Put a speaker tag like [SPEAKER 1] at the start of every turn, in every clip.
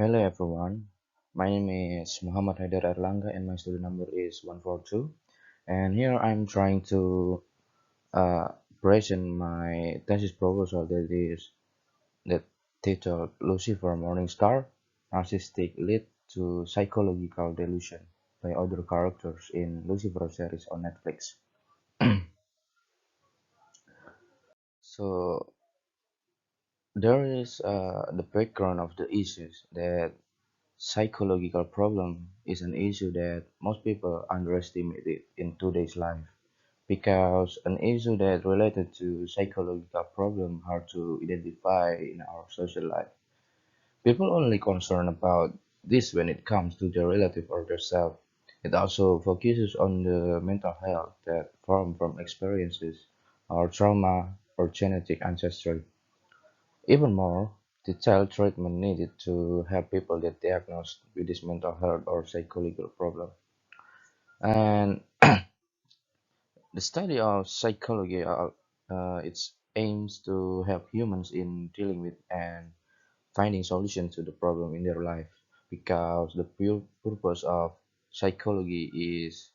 [SPEAKER 1] Hello everyone, my name is Mohammad Haidar Airlangga and my student number is 142, and here I'm trying to uh, present my thesis proposal that titled Lucifer Morningstar, Narcissistic Lead to Psychological Delusion by other characters in Lucifer series on Netflix. So there is the background of the issues that psychological problem is an issue that most people underestimate it in today's life because an issue that related to psychological problem hard to identify in our social life. People only concerned about this when it comes to their relative or their self. It also focuses on the mental health that form from experiences or trauma or genetic ancestry. Even more, detailed treatment needed to help people get diagnosed with this mental health or psychological problem. And the study of psychology, its aims to help humans in dealing with and finding solutions to the problem in their life. Because the pure purpose of psychology is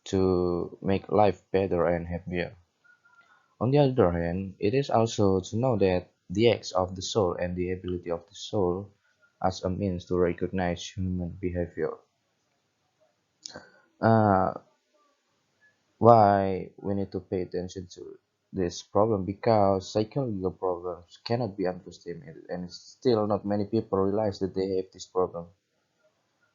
[SPEAKER 1] to make life better and happier. On the other hand, it is also to know that the acts of the soul and the ability of the soul as a means to recognize human behavior. Uh, why we need to pay attention to this problem? Because psychological problems cannot be underestimated, and still not many people realize that they have this problem.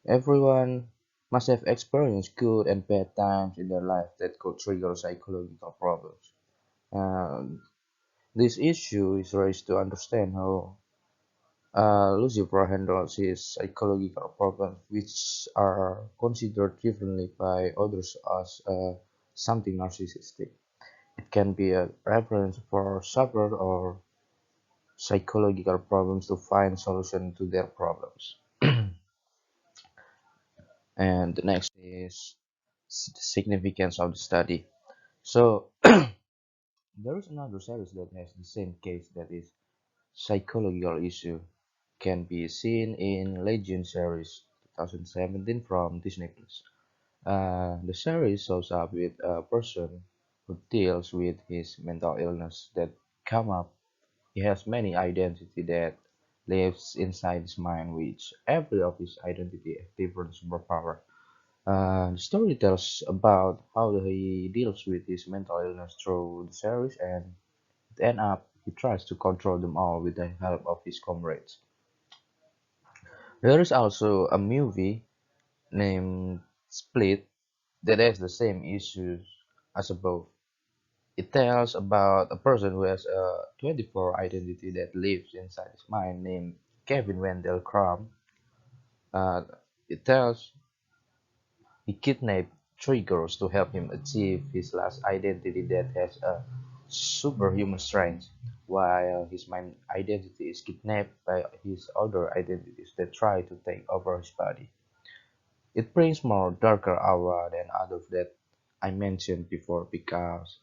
[SPEAKER 1] Everyone must have experienced good and bad times in their life that could trigger psychological problems. And this issue is raised to understand how Lucifer handles his psychological problems, which are considered differently by others as something narcissistic. It can be a reference for sufferer or psychological problems to find solution to their problems. And the next is the significance of the study. So there is another series that has the same case, that is psychological issue, can be seen in Legion series 2017 from Disney Plus. The series shows up with a person who deals with his mental illness that come up. He has many identity that lives inside his mind, which every of his identity has different superpower. The story tells about how he deals with his mental illness through the series, and at the end up he tries to control them all with the help of his comrades. There is also a movie named Split that has the same issues as above. It tells about a person who has a 24 identity that lives inside his mind named Kevin Wendell Crumb. Uh, it tells he kidnapped three girls to help him achieve his last identity that has a superhuman strength, while his mind identity is kidnapped by his other identities that try to take over his body. It brings more darker aura than others that I mentioned before because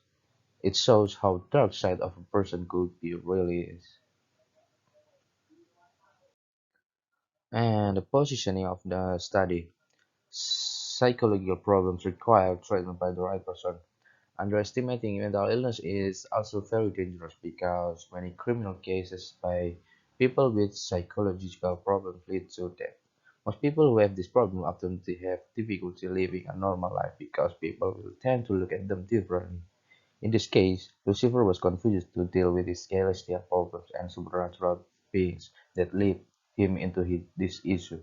[SPEAKER 1] it shows how dark side of a person could be really is. And the positioning of the study. Psychological problems require treatment by the right person. Underestimating mental illness is also very dangerous because many criminal cases by people with psychological problems lead to death. Most people who have this problem often they have difficulty living a normal life because people will tend to look at them differently. In this case, Lucifer was confused to deal with his celestial problems and supernatural beings that led him into this issue.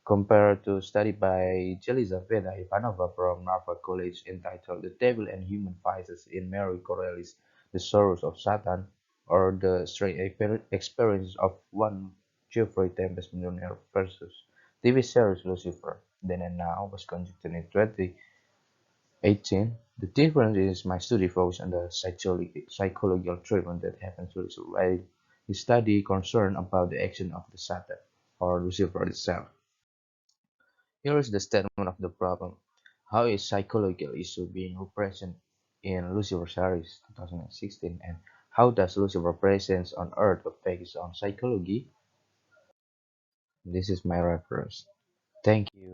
[SPEAKER 1] Compared to a study by Jelizaveta Ivanova from Harvard College entitled "The Devil and Human Vices in Mary Corelli's The Sorrows of Satan" or "The Strange Experiences of One Jeffrey Tempest Millionaire versus TV series Lucifer, Then and Now" was conducted in 2018. The difference is my study focused on the psychological treatment that happens to Lucifer, while his study concerned about the action of the Satan or Lucifer itself. Here is the statement of the problem: how is psychological issue being represented in Lucifer series 2016, and how does Lucifer presence on Earth affect on psychology? This is my reference. Thank you.